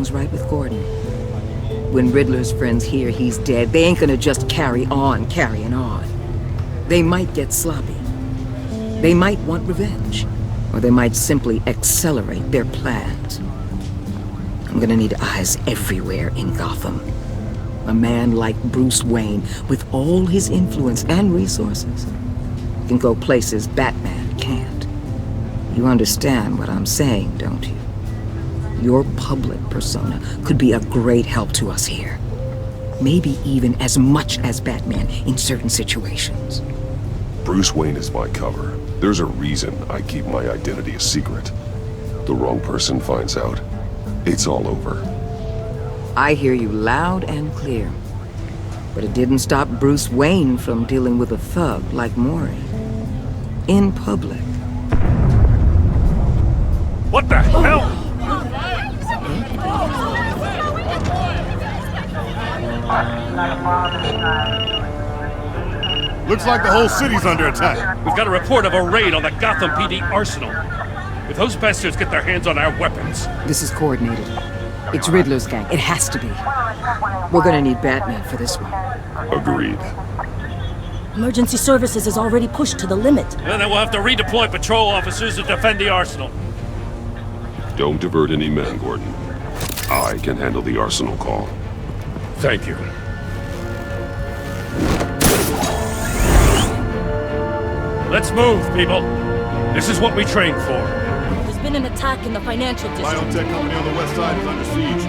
something's right with Gordon. When Riddler's friends hear he's dead, they ain't gonna just carry on carrying on. They might get sloppy. They might want revenge. Or they might simply accelerate their plans. I'm gonna need eyes everywhere in Gotham. A man like Bruce Wayne, with all his influence and resources, can go places Batman can't. You understand what I'm saying, don't you? Your public persona could be a great help to us here. Maybe even as much as Batman in certain situations. Bruce Wayne is my cover. There's a reason I keep my identity a secret. The wrong person finds out, it's all over. I hear you loud and clear. But it didn't stop Bruce Wayne from dealing with a thug like Mori. In public. What the hell? Looks like the whole city's under attack. We've got a report of a raid on the Gotham PD arsenal. If those bastards get their hands on our weapons... This is coordinated. It's Riddler's gang. It has to be. We're gonna need Batman for this one. Agreed. Emergency services is already pushed to the limit. And then we'll have to redeploy patrol officers to defend the arsenal. Don't divert any men, Gordon. I can handle the arsenal call. Thank you. Let's move, people. This is what we trained for. There's been an attack in the financial district. Biotech company on the west side is under siege.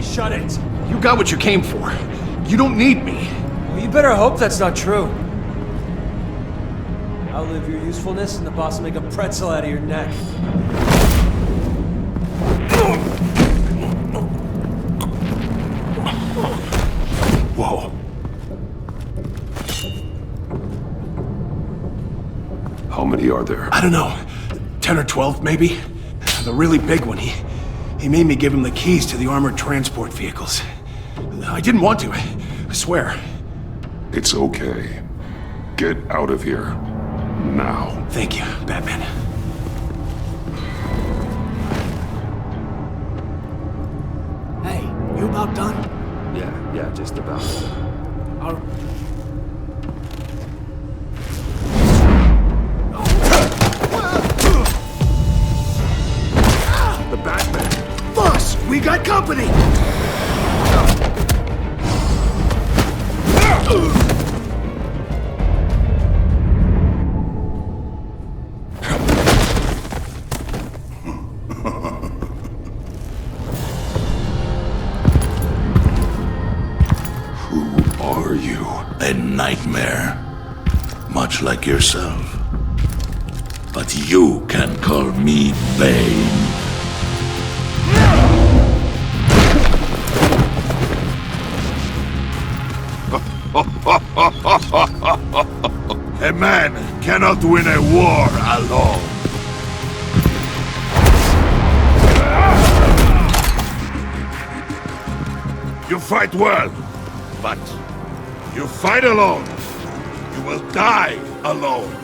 Shut it! You got what you came for. You don't need me. Well, you better hope that's not true. Outlive your usefulness and the boss will make a pretzel out of your neck. Whoa. How many are there? I don't know. 10 or 12, maybe? The really big one, he made me give him the keys to the armored transport vehicles. I didn't want to, I swear. It's okay. Get out of here. Now. Thank you, Batman. Hey, you about done? Yeah, just about. The Batman. Boss, we got company! Who are you? A nightmare, much like yourself. But you can call me Bane. A man cannot win a war alone. You fight well, but you fight alone. You will die alone.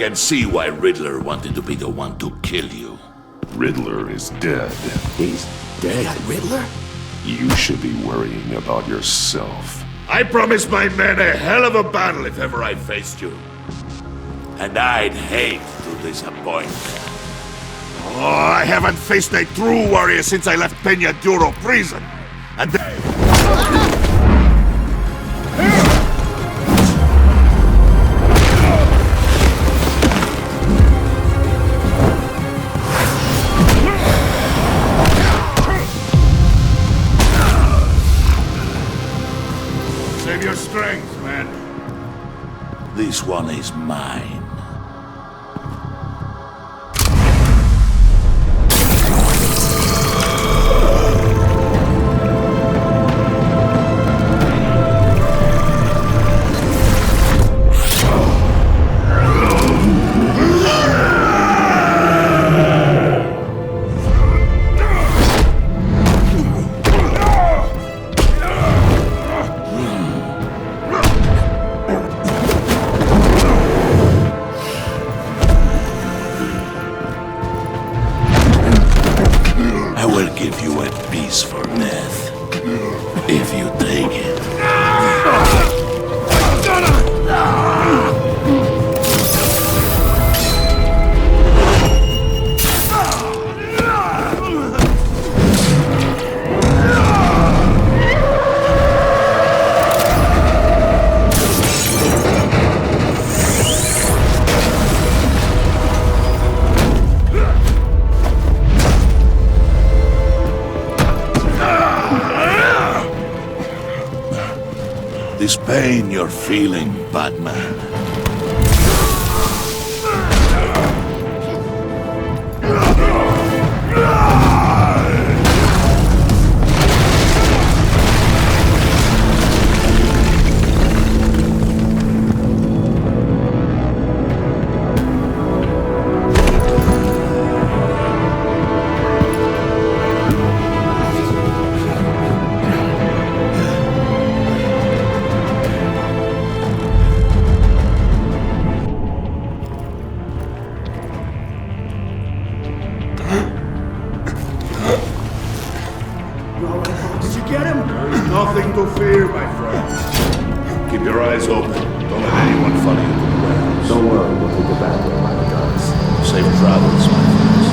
can see why Riddler wanted to be the one to kill you. Riddler is dead. He's dead. Riddler? You should be worrying about yourself. I promised my men a hell of a battle if ever I faced you. And I'd hate to disappoint. Oh, I haven't faced a true warrior since I left Peña Duro prison. And save your strength, man. This one is mine. I will give you a piece for death, if you take it. This pain you're feeling, Batman. Did you get him? There's nothing to fear, my friend. Keep your eyes open. Don't let anyone follow you to the warehouse. Don't worry, we'll take it back there by the guns. Safe travels, my friends.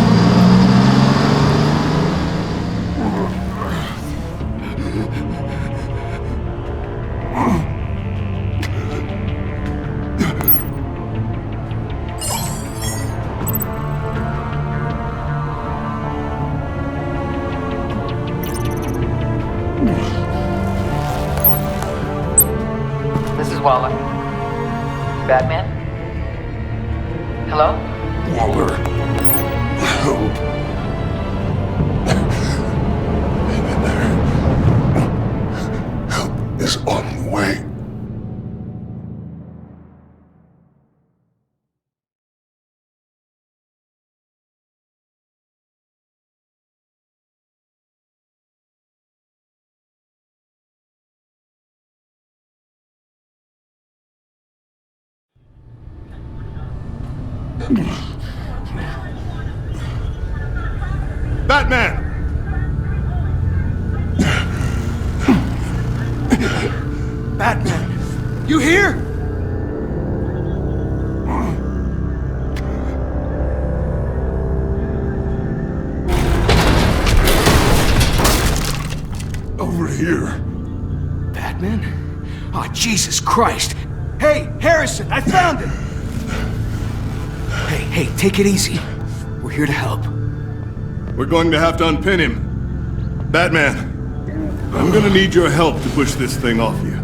This is Waller. Batman? Hello? Waller. Help. Help is on the way. Batman! Batman! You here? Over here. Batman? Oh, Jesus Christ! Hey, Harrison, I found him! Hey, take it easy. We're here to help. We're going to have to unpin him. Batman, I'm gonna need your help to push this thing off you.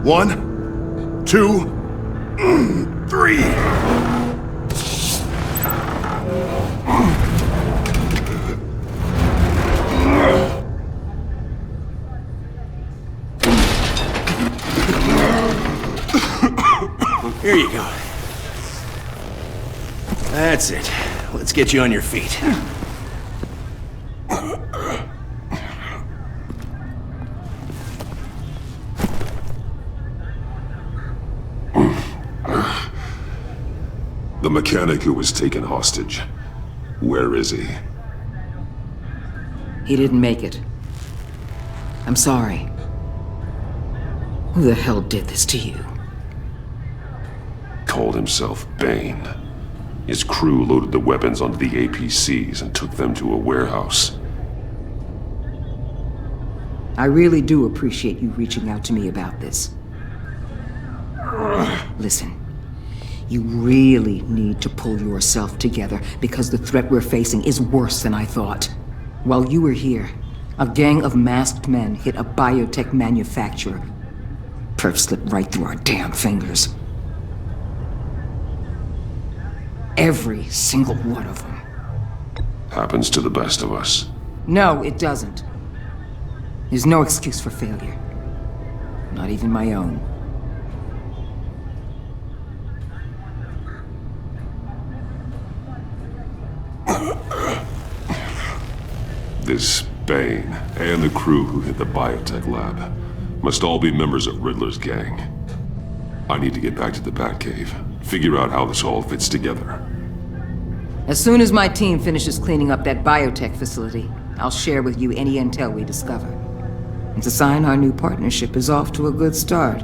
1, 2, 3. Here you go. That's it. Let's get you on your feet. The mechanic who was taken hostage. Where is he? He didn't make it. I'm sorry. Who the hell did this to you? Called himself Bane. His crew loaded the weapons onto the APCs and took them to a warehouse. I really do appreciate you reaching out to me about this. Listen, you really need to pull yourself together because the threat we're facing is worse than I thought. While you were here, a gang of masked men hit a biotech manufacturer. Perf slipped right through our damn fingers. Every single one of them. Happens to the best of us. No, it doesn't. There's no excuse for failure. Not even my own. This Bane and the crew who hit the biotech lab must all be members of Riddler's gang. I need to get back to the Batcave, figure out how this all fits together. As soon as my team finishes cleaning up that biotech facility, I'll share with you any intel we discover. It's a sign our new partnership is off to a good start.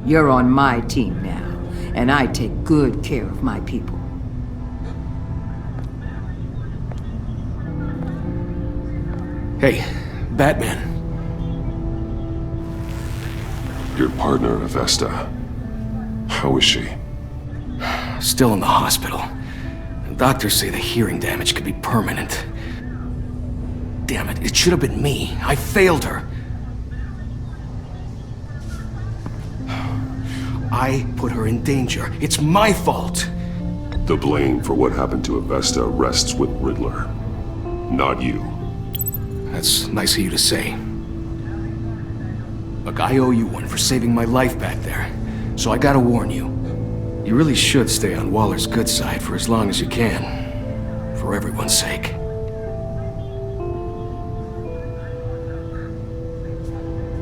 You're on my team now, and I take good care of my people. Hey, Batman. Your partner, Avesta. How is she? Still in the hospital. Doctors say the hearing damage could be permanent. Damn it, it should have been me. I failed her. I put her in danger. It's my fault. The blame for what happened to Avesta rests with Riddler, not you. That's nice of you to say. Look, I owe you one for saving my life back there. So I gotta warn you. You really should stay on Waller's good side for as long as you can. For everyone's sake.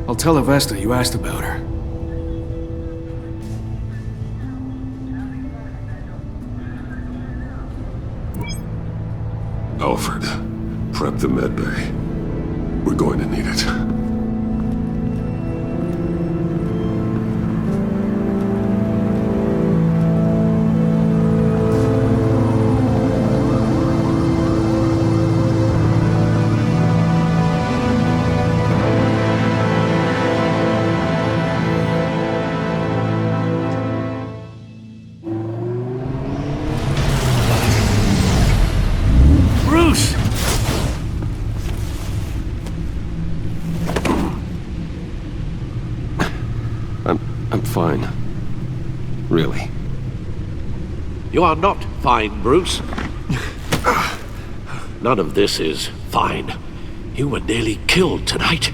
I'll tell Avesta you asked about her. Alfred, prep the medbay. We're going to need it. Bruce! I'm fine. Really. You are not fine, Bruce. None of this is fine. You were nearly killed tonight.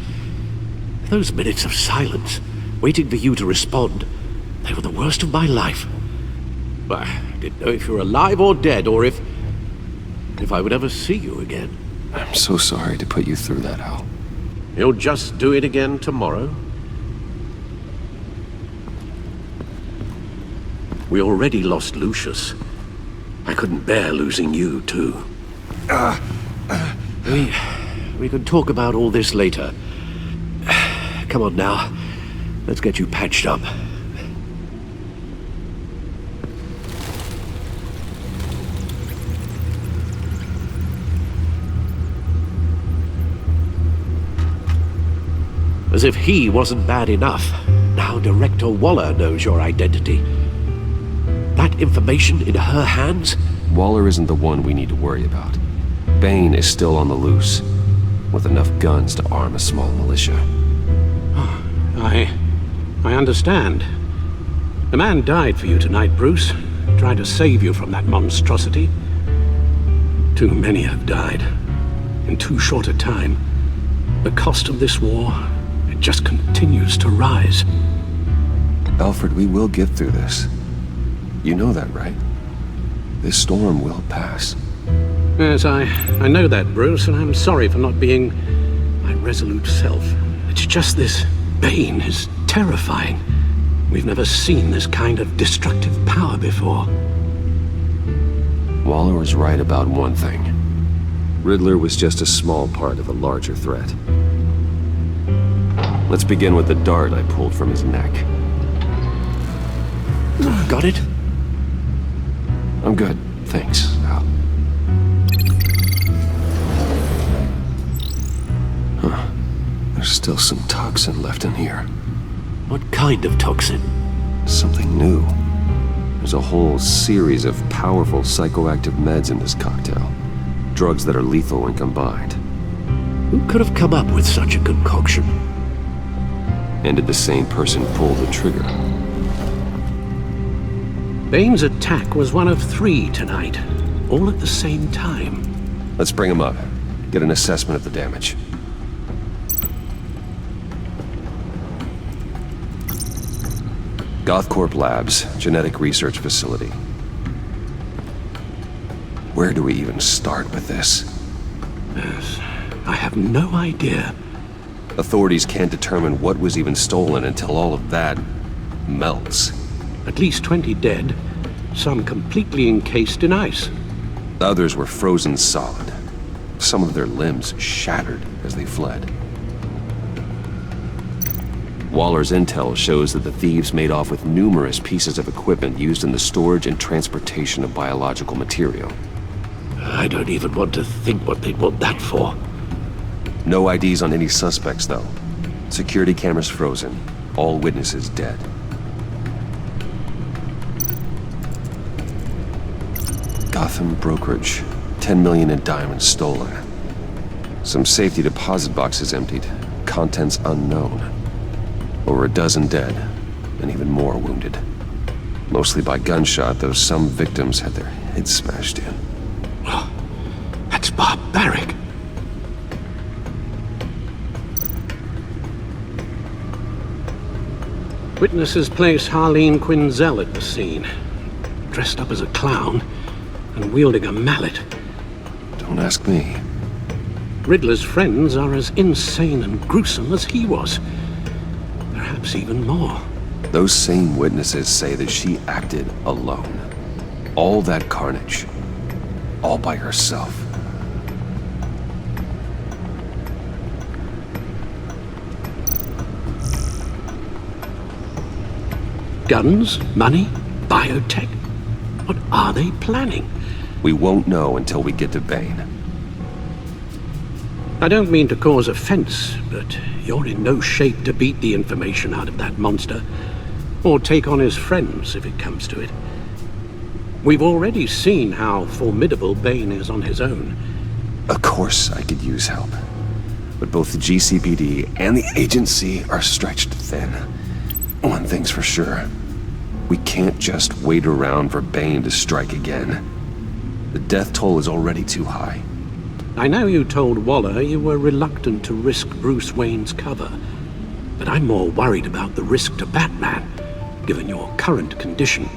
Those minutes of silence, waiting for you to respond, they were the worst of my life. I didn't know if you were alive or dead, or if I would ever see you again. I'm so sorry to put you through that, Al. You'll just do it again tomorrow? We already lost Lucius. I couldn't bear losing you, too. We can talk about all this later. Come on now. Let's get you patched up. As if he wasn't bad enough, now Director Waller knows your identity. That information in her hands? Waller isn't the one we need to worry about. Bane is still on the loose, with enough guns to arm a small militia. I understand. The man died for you tonight, Bruce. Trying to save you from that monstrosity. Too many have died. In too short a time. The cost of this war, it just continues to rise. Alfred, we will get through this. You know that, right? This storm will pass. Yes, I know that, Bruce, and I'm sorry for not being my resolute self. It's just this Bane is terrifying. We've never seen this kind of destructive power before. Waller was right about one thing. Riddler was just a small part of a larger threat. Let's begin with the dart I pulled from his neck. Got it? I'm good, thanks, Al. Huh. There's still some toxin left in here. What kind of toxin? Something new. There's a whole series of powerful psychoactive meds in this cocktail. Drugs that are lethal when combined. Who could have come up with such a concoction? And did the same person pull the trigger? Bane's attack was one of 3 tonight, all at the same time. Let's bring him up. Get an assessment of the damage. Gothcorp Labs, genetic research facility. Where do we even start with this? Yes, I have no idea. Authorities can't determine what was even stolen until all of that melts. At least 20 dead, some completely encased in ice. Others were frozen solid. Some of their limbs shattered as they fled. Waller's intel shows that the thieves made off with numerous pieces of equipment used in the storage and transportation of biological material. I don't even want to think what they'd want that for. No IDs on any suspects, though. Security cameras frozen. All witnesses dead. Gotham brokerage. 10 million in diamonds stolen. Some safety deposit boxes emptied. Contents unknown. Over a dozen dead, and even more wounded. Mostly by gunshot, though some victims had their heads smashed in. Oh, that's barbaric. Witnesses place Harleen Quinzel at the scene, dressed up as a clown and wielding a mallet. Don't ask me. Riddler's friends are as insane and gruesome as he was. Perhaps even more. Those same witnesses say that she acted alone. All that carnage. All by herself. Guns? Money? Biotech? What are they planning? We won't know until we get to Bane. I don't mean to cause offense, but you're in no shape to beat the information out of that monster, or take on his friends if it comes to it. We've already seen how formidable Bane is on his own. Of course I could use help. But both the GCPD and the agency are stretched thin. One thing's for sure. We can't just wait around for Bane to strike again. The death toll is already too high. I know you told Waller you were reluctant to risk Bruce Wayne's cover, but I'm more worried about the risk to Batman, given your current condition.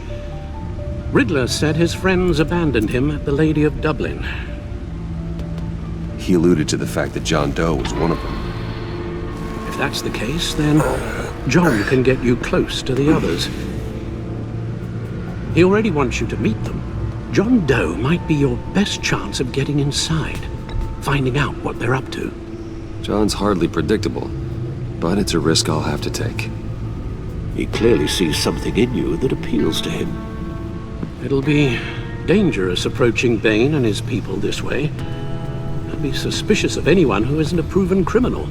Riddler said his friends abandoned him at the Lady of Dublin. He alluded to the fact that John Doe was one of them. If that's the case, then John can get you close to the others. He already wants you to meet them. John Doe might be your best chance of getting inside, finding out what they're up to. John's hardly predictable, but it's a risk I'll have to take. He clearly sees something in you that appeals to him. It'll be dangerous approaching Bane and his people this way. I'd be suspicious of anyone who isn't a proven criminal.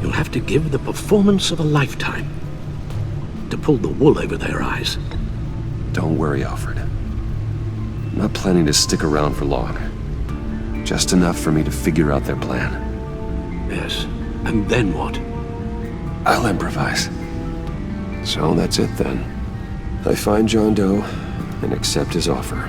You'll have to give the performance of a lifetime to pull the wool over their eyes. Don't worry, Alfred. I'm not planning to stick around for long. Just enough for me to figure out their plan. Yes, and then what? I'll improvise. So that's it then. I find John Doe and accept his offer.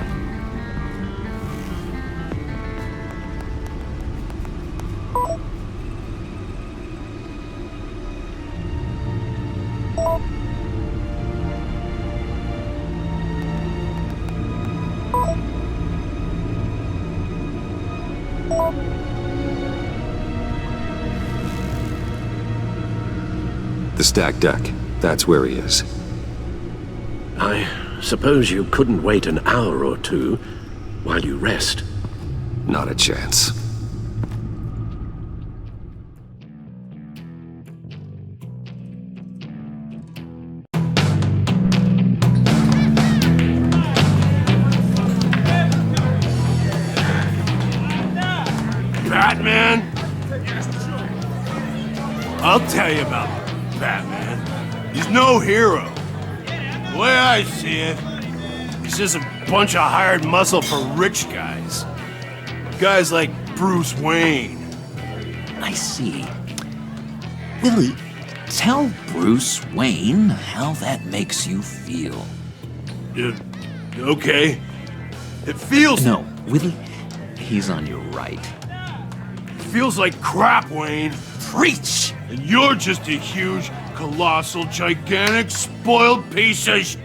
The stacked deck. That's where he is. I suppose you couldn't wait an hour or two while you rest. Not a chance. Batman? I'll tell you about Batman. He's no hero. The way I see it, he's just a bunch of hired muscle for rich guys. Guys like Bruce Wayne. I see. Willie, tell Bruce Wayne how that makes you feel. Okay. It feels... No, Willie, he's on your right. Feels like crap, Wayne. Preach! And you're just a huge, colossal, gigantic, spoiled piece of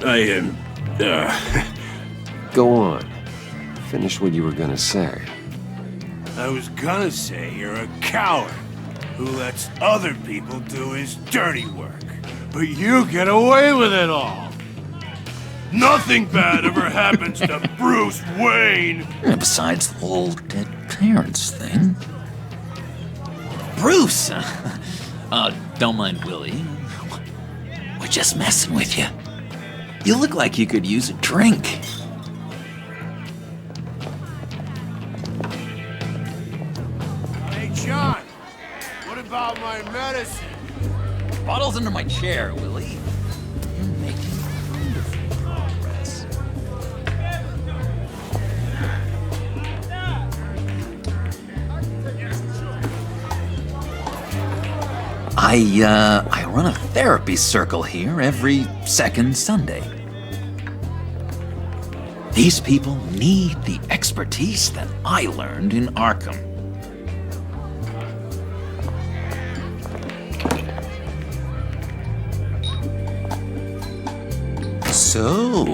I am... Go on. Finish what you were gonna say. I was gonna say you're a coward who lets other people do his dirty work. But you get away with it all. Nothing bad ever happens to Bruce Wayne. Besides the whole dead parents thing. Bruce! Don't mind Willie. We're just messing with you. You look like you could use a drink. Hey, John. What about my medicine? Bottle's under my chair, Willie. You're making wonderful progress. I run a therapy circle here every second Sunday. These people need the expertise that I learned in Arkham. So,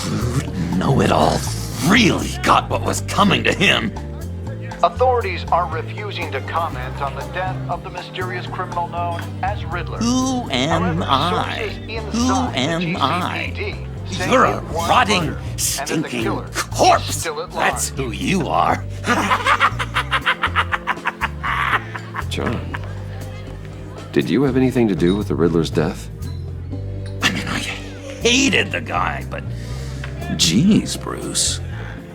rude know-it-all really got what was coming to him. Authorities are refusing to comment on the death of the mysterious criminal known as Riddler. Who am I? Who am I? You're a rotting, stinking corpse. That's who you are. John, did you have anything to do with the Riddler's death? I mean, I hated the guy, but geez, Bruce.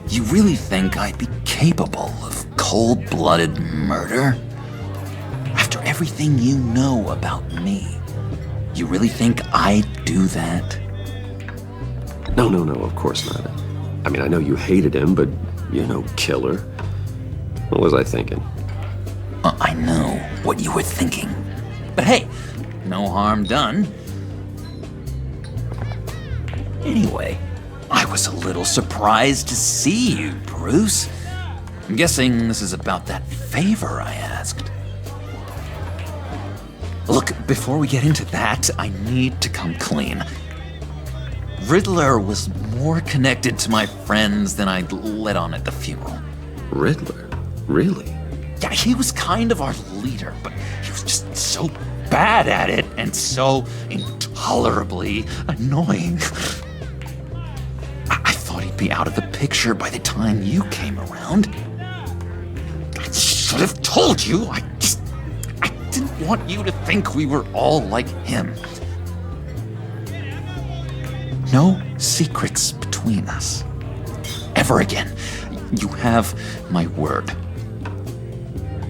You really think I'd be capable of cold-blooded murder? After everything you know about me, you really think I'd do that? No, of course not. I mean, I know you hated him, but you're no killer. What was I thinking? I know what you were thinking. But hey, no harm done. Anyway, I was a little surprised to see you, Bruce. I'm guessing this is about that favor I asked. Look, before we get into that, I need to come clean. Riddler was more connected to my friends than I'd let on at the funeral. Riddler? Really? Yeah, he was kind of our leader, but he was just so bad at it and so intolerably annoying. I thought he'd be out of the picture by the time you came around. I should have told you. I didn't want you to think we were all like him. No secrets between us. Ever again. You have my word.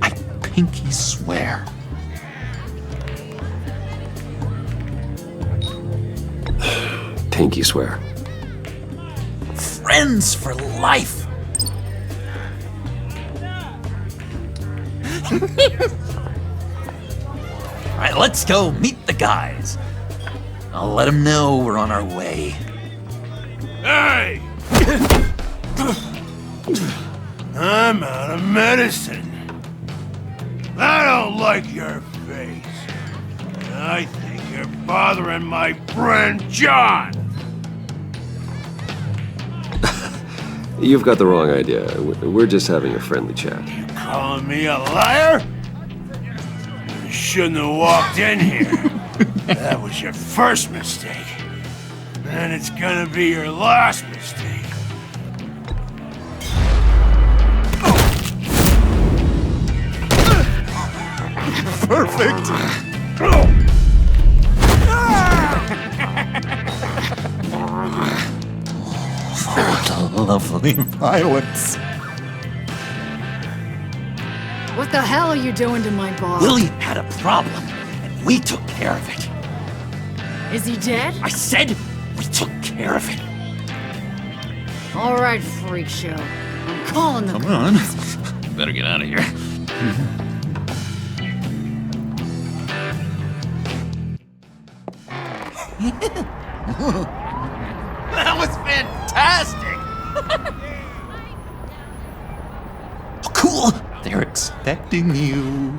I pinky swear. Pinky swear. Friends for life. All right, let's go meet the guys. I'll let them know we're on our way. Hey! I'm out of medicine. I don't like your face. I think you're bothering my friend John. You've got the wrong idea. We're just having a friendly chat. You calling me a liar? You shouldn't have walked in here. That was your first mistake. And it's gonna be your last mistake. Perfect! Lovely violence. What the hell are you doing to my bar? Willie had a problem, and we took care of it. Is he dead? I said we took care of it. All right, freak show. I'm calling the Come on. Better get out of here. That was fantastic! Oh, cool! They're expecting you.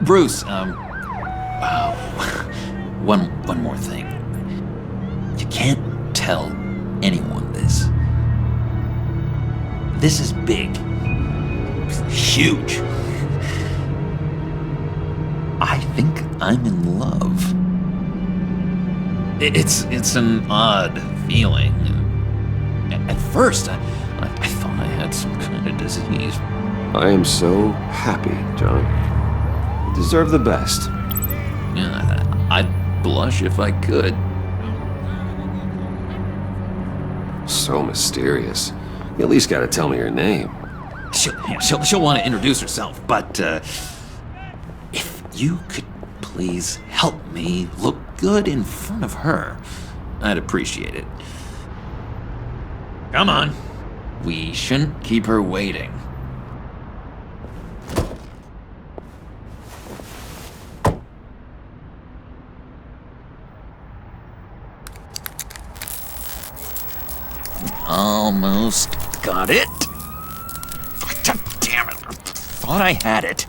Bruce, one more thing. You can't tell anyone this. This is big. Huge. I think I'm in love. It's an odd feeling. At first, I thought I had some kind of disease. I am so happy, John. You deserve the best. Yeah, I'd blush if I could. So mysterious. You at least gotta tell me your name. She'll want to introduce herself, but if you could please help me look good in front of her, I'd appreciate it. Come on. We shouldn't keep her waiting. Almost got it. God damn it. Thought I had it.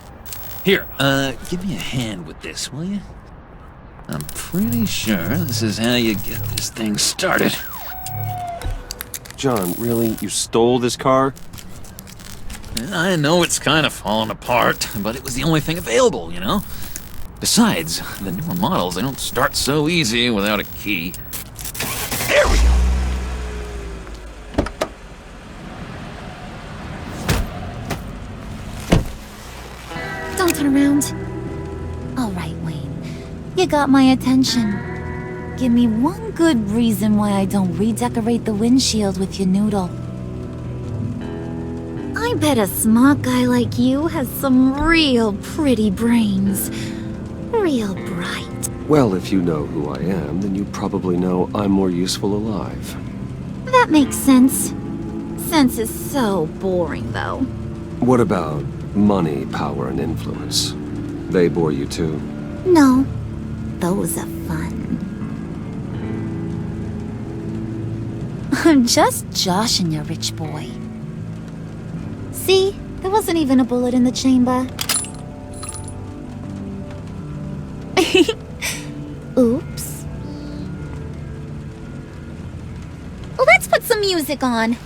Here, give me a hand with this, will you? I'm pretty sure this is how you get this thing started. John, really? You stole this car? I know it's kind of falling apart, but it was the only thing available, you know? Besides, the newer models, they don't start so easy without a key. There we go! Don't turn around. All right, Wayne. You got my attention. Give me one good reason why I don't redecorate the windshield with your noodle. I bet a smart guy like you has some real pretty brains. Real bright. Well, if you know who I am, then you probably know I'm more useful alive. That makes sense. Sense is so boring, though. What about money, power, and influence? They bore you too? No. Those are fun. I'm just joshing you, rich boy. See? There wasn't even a bullet in the chamber. Oops. Well, let's put some music on.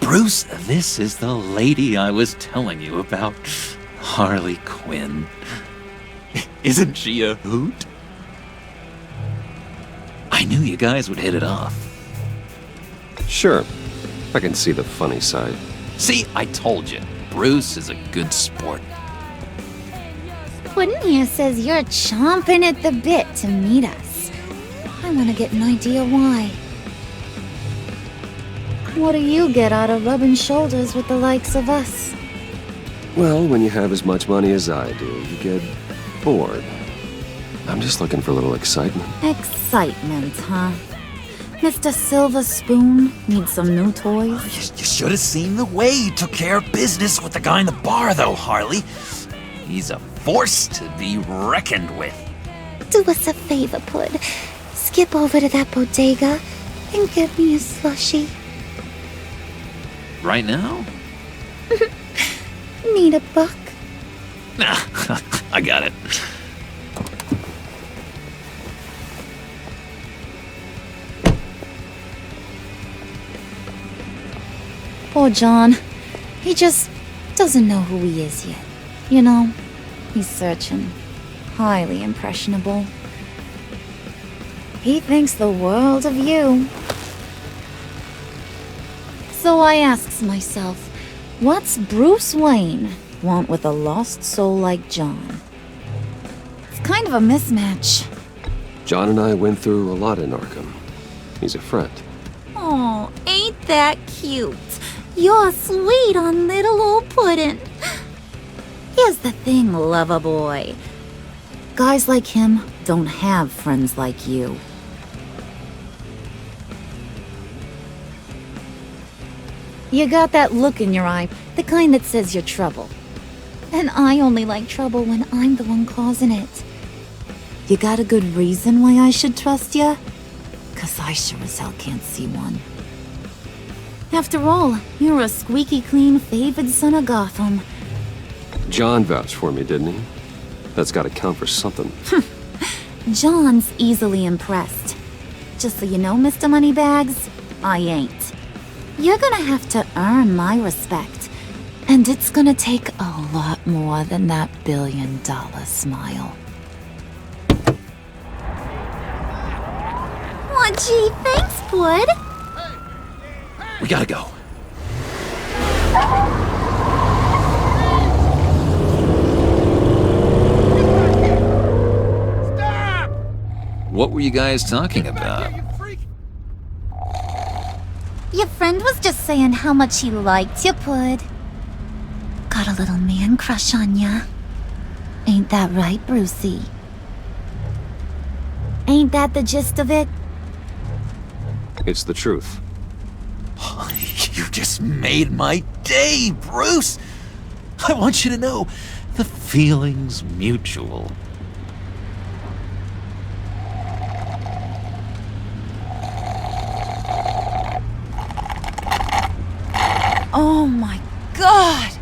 Bruce, this is the lady I was telling you about. Harley Quinn. Isn't she a hoot? I knew you guys would hit it off. Sure. I can see the funny side. See, I told you. Bruce is a good sport. Puddin' here says you're chomping at the bit to meet us. I want to get an idea why. What do you get out of rubbing shoulders with the likes of us? Well, when you have as much money as I do, you get bored. I'm just looking for a little excitement. Excitement, huh? Mr. Silver Spoon needs some new toys? You should have seen the way he took care of business with the guy in the bar, though, Harley. He's a force to be reckoned with. Do us a favor, Pud. Skip over to that bodega and get me a slushie. Right now? Need a buck? Nah, I got it. Poor John. He just doesn't know who he is yet. You know, he's searching. Highly impressionable. He thinks the world of you. So I asks myself, what's Bruce Wayne want with a lost soul like John? It's kind of a mismatch. John and I went through a lot in Arkham. He's a friend. Oh, ain't that cute? You're sweet on little old puddin'. Here's the thing, lover boy. Guys like him don't have friends like you. You got that look in your eye, the kind that says you're trouble. And I only like trouble when I'm the one causing it. You got a good reason why I should trust you? 'Cause I sure as hell can't see one. After all, you're a squeaky clean favored son of Gotham. John vouched for me, didn't he? That's gotta count for something. John's easily impressed. Just so you know, Mr. Moneybags, I ain't. You're gonna have to earn my respect. And it's gonna take a lot more than that $1 billion smile. Aw, gee, thanks, Bud. We gotta go. What were you guys talking about? Your friend was just saying how much he liked you, Bud. Got a little man crush on ya. Ain't that right, Brucey? Ain't that the gist of it? It's the truth. You just made my day, Bruce! I want you to know, the feeling's mutual. Oh my god!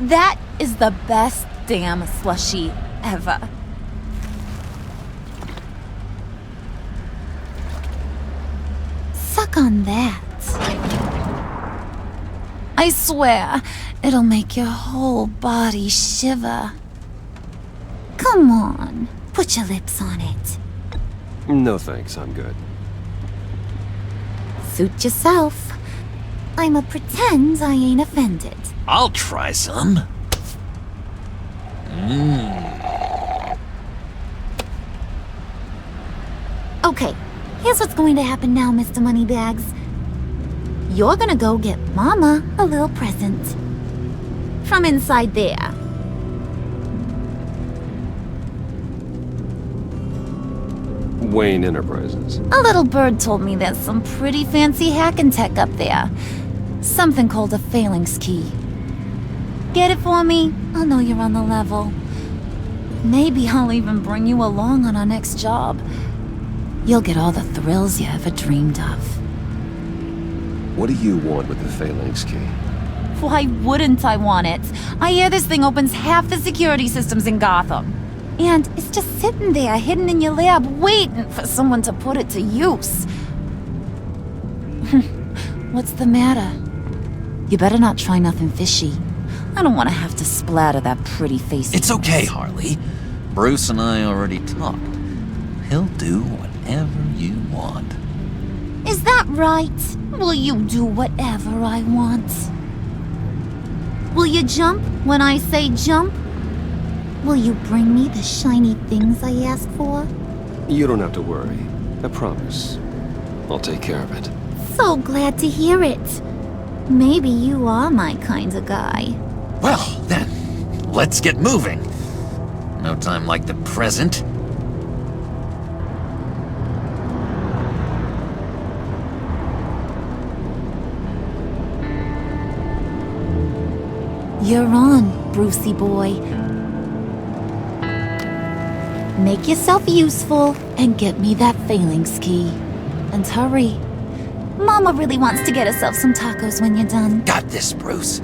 That is the best damn slushie ever. Suck on that. I swear, it'll make your whole body shiver. Come on, put your lips on it. No thanks, I'm good. Suit yourself. I'ma pretend I ain't offended. I'll try some. Okay, here's what's going to happen now, Mr. Moneybags. You're gonna go get Mama a little present. From inside there. Wayne Enterprises. A little bird told me there's some pretty fancy hacking tech up there. Something called a phalanx key. Get it for me? I'll know you're on the level. Maybe I'll even bring you along on our next job. You'll get all the thrills you ever dreamed of. What do you want with the phalanx key? Why wouldn't I want it? I hear this thing opens half the security systems in Gotham. And it's just sitting there, hidden in your lab, waiting for someone to put it to use. What's the matter? You better not try nothing fishy. I don't want to have to splatter that pretty face. It's okay, Harley. Bruce and I already talked. He'll do whatever you want. Is that right? Will you do whatever I want? Will you jump when I say jump? Will you bring me the shiny things I ask for? You don't have to worry. I promise. I'll take care of it. So glad to hear it. Maybe you are my kind of guy. Well, then, let's get moving. No time like the present. You're on, Brucey boy. Make yourself useful and get me that phalanx key. And hurry. Mama really wants to get herself some tacos when you're done. Got this, Bruce.